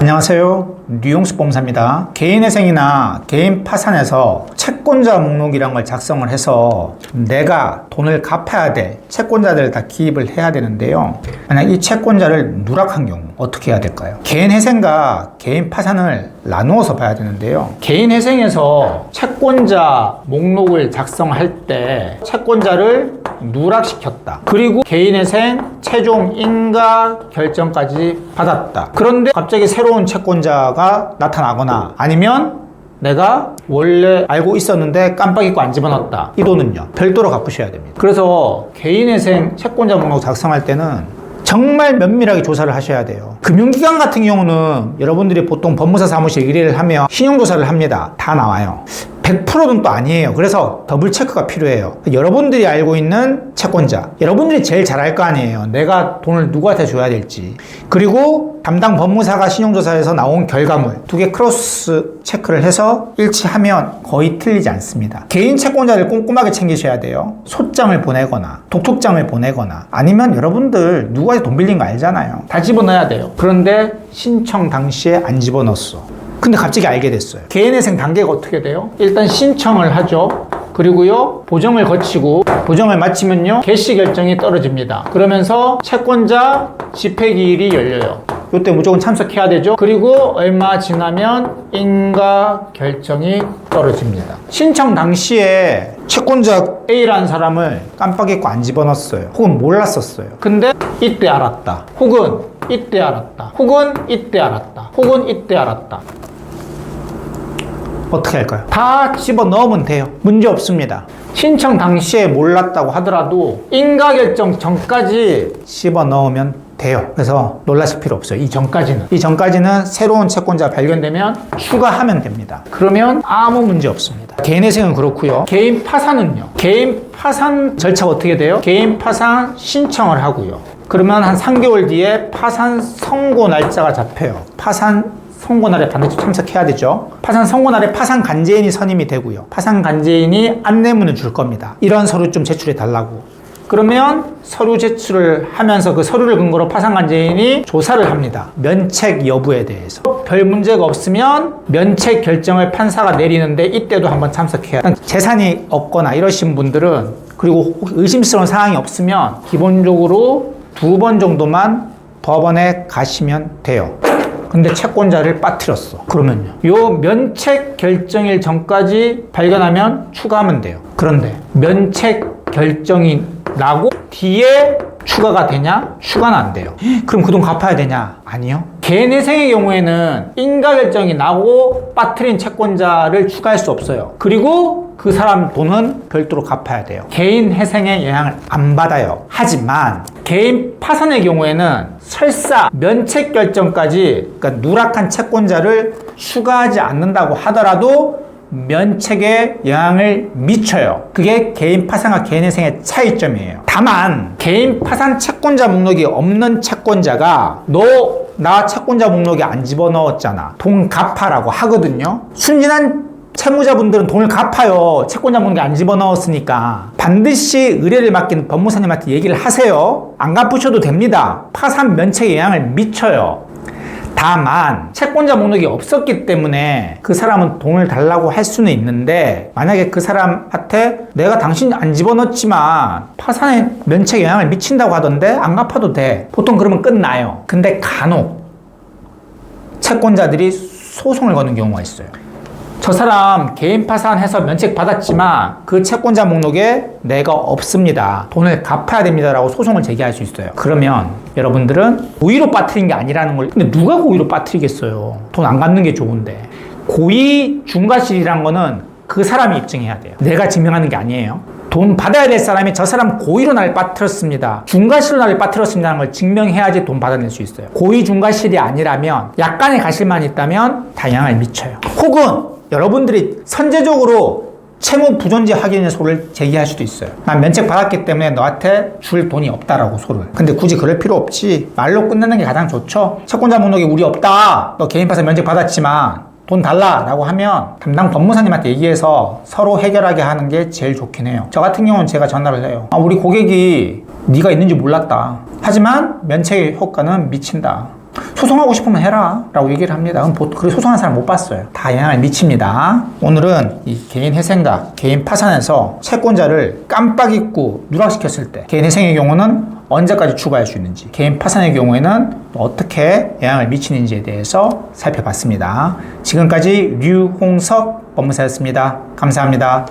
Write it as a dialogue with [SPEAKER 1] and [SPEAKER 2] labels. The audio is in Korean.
[SPEAKER 1] 안녕하세요. 류용수 보험사입니다. 개인회생이나 개인 파산에서 채권자 목록이란 걸 작성을 해서 내가 돈을 갚아야 될 채권자들을 다 기입을 해야 되는데요. 만약 이 채권자를 누락한 경우 어떻게 해야 될까요? 개인회생과 개인 파산을 나누어서 봐야 되는데요. 개인회생에서 채권자 목록을 작성할 때 채권자를 누락시켰다. 그리고 개인회생 최종 인가 결정까지 받았다. 그런데 갑자기 새로운 채권자가 나타나거나 아니면 내가 원래 알고 있었는데 깜빡 잊고 안 집어넣었다. 이 돈은요, 별도로 갚으셔야 됩니다. 그래서 개인회생 채권자 목록 작성할 때는 정말 면밀하게 조사를 하셔야 돼요. 금융기관 같은 경우는 여러분들이 보통 법무사 사무실 의뢰를 하면 신용조사를 합니다. 다 나와요. 100%는 또 아니에요. 그래서 더블 체크가 필요해요. 여러분들이 알고 있는 채권자, 여러분들이 제일 잘 알 거 아니에요. 내가 돈을 누구한테 줘야 될지. 그리고 담당 법무사가 신용조사에서 나온 결과물 두 개 크로스 체크를 해서 일치하면 거의 틀리지 않습니다. 개인 채권자를 꼼꼼하게 챙기셔야 돼요. 소장을 보내거나 독촉장을 보내거나 아니면 여러분들 누구한테 돈 빌린 거 알잖아요. 다 집어넣어야 돼요. 그런데 신청 당시에 안 집어넣었어. 근데 갑자기 알게 됐어요. 개인회생 단계가 어떻게 돼요? 일단 신청을 하죠. 그리고요, 보정을 거치고 보정을 마치면요, 개시 결정이 떨어집니다. 그러면서 채권자 집회기일이 열려요. 이때 무조건 참석해야 되죠. 그리고 얼마 지나면 인가 결정이 떨어집니다. 신청 당시에 채권자 A라는 사람을 깜빡 잊고 안 집어넣었어요. 혹은 몰랐었어요. 근데 이때 알았다. 혹은 이때 알았다. 혹은 이때 알았다. 혹은 이때 알았다. 어떻게 할까요? 다 집어넣으면 돼요. 문제 없습니다. 신청 당시에 몰랐다고 하더라도 인가 결정 전까지 집어넣으면 돼요. 그래서 놀라실 필요 없어요. 이 전까지는 새로운 채권자가 발견되면 추가하면 됩니다. 그러면 아무 문제 없습니다. 개인회생은 그렇고요. 개인 파산은요. 개인 파산 절차가 어떻게 돼요? 개인 파산 신청을 하고요. 그러면 한 3개월 뒤에 파산 선고 날짜가 잡혀요. 파산 선고날에 반드시 참석해야 되죠. 파산 선고날에 파산 간제인이 선임이 되고요. 파산 간제인이 안내문을 줄 겁니다. 이런 서류 좀 제출해 달라고. 그러면 서류 제출을 하면서 그 서류를 근거로 파산 간제인이 조사를 합니다. 면책 여부에 대해서. 별 문제가 없으면 면책 결정을 판사가 내리는데 이때도 한번 참석해야 돼요. 재산이 없거나 이러신 분들은, 그리고 의심스러운 상황이 없으면 기본적으로 2번 정도만 법원에 가시면 돼요. 근데 채권자를 빠뜨렸어. 그러면요, 요 면책 결정일 전까지 발견하면 추가하면 돼요. 그런데 면책 결정이 나고 뒤에 추가가 되냐? 추가는 안 돼요. 그럼 그 돈 갚아야 되냐? 아니요. 개인회생의 경우에는 인가 결정이 나고 빠뜨린 채권자를 추가할 수 없어요. 그리고 그 사람 돈은 별도로 갚아야 돼요. 개인회생의 영향을 안 받아요. 하지만 개인 파산의 경우에는 설사 면책 결정까지, 그러니까 누락한 채권자를 추가하지 않는다고 하더라도 면책에 영향을 미쳐요. 그게 개인 파산과 개인회생의 차이점이에요. 다만 개인 파산 채권자 목록이 없는 채권자가 나 채권자 목록에 안 집어넣었잖아, 돈 갚아라고 하거든요. 순진한 채무자분들은 돈을 갚아요. 채권자 목록에 안 집어넣었으니까. 반드시 의뢰를 맡긴 법무사님한테 얘기를 하세요. 안 갚으셔도 됩니다. 파산 면책에 영향을 미쳐요. 다만 채권자 목록이 없었기 때문에 그 사람은 돈을 달라고 할 수는 있는데, 만약에 그 사람한테 내가 당신 안 집어넣었지만 파산에 면책에 영향을 미친다고 하던데 안 갚아도 돼, 보통 그러면 끝나요. 근데 간혹 채권자들이 소송을 거는 경우가 있어요. 저 사람 개인 파산해서 면책 받았지만 그 채권자 목록에 내가 없습니다, 돈을 갚아야 됩니다 라고 소송을 제기할 수 있어요. 그러면 여러분들은 고의로 빠뜨린 게 아니라는 걸, 근데 누가 고의로 빠뜨리겠어요? 돈 안 갚는 게 좋은데. 고의 중과실이란 거는 그 사람이 입증해야 돼요. 내가 증명하는 게 아니에요. 돈 받아야 될 사람이 저 사람 고의로 나를 빠뜨렸습니다, 중과실로 나를 빠뜨렸습니다는 걸 증명해야지 돈 받아낼 수 있어요. 고의 중과실이 아니라면, 약간의 과실만 있다면 다 영향을 미쳐요. 혹은 여러분들이 선제적으로 채무 부존재 확인의 소를 제기할 수도 있어요. 난 면책 받았기 때문에 너한테 줄 돈이 없다라고 소를. 근데 굳이 그럴 필요 없지. 말로 끝내는 게 가장 좋죠. 채권자 목록에 우리 없다, 너 개인 파산 면책 받았지만 돈 달라 라고 하면 담당 법무사님한테 얘기해서 서로 해결하게 하는 게 제일 좋긴 해요. 저 같은 경우는 제가 전화를 해요. 우리 고객이 네가 있는지 몰랐다, 하지만 면책의 효과는 미친다. 소송하고 싶으면 해라 라고 얘기를 합니다. 그렇게 소송하는 사람 못 봤어요. 다 영향을 미칩니다. 오늘은 이 개인 회생과 개인 파산에서 채권자를 깜빡 잊고 누락시켰을 때 개인 회생의 경우는 언제까지 추가할 수 있는지, 개인 파산의 경우에는 어떻게 영향을 미치는지에 대해서 살펴봤습니다. 지금까지 류홍석 법무사였습니다. 감사합니다.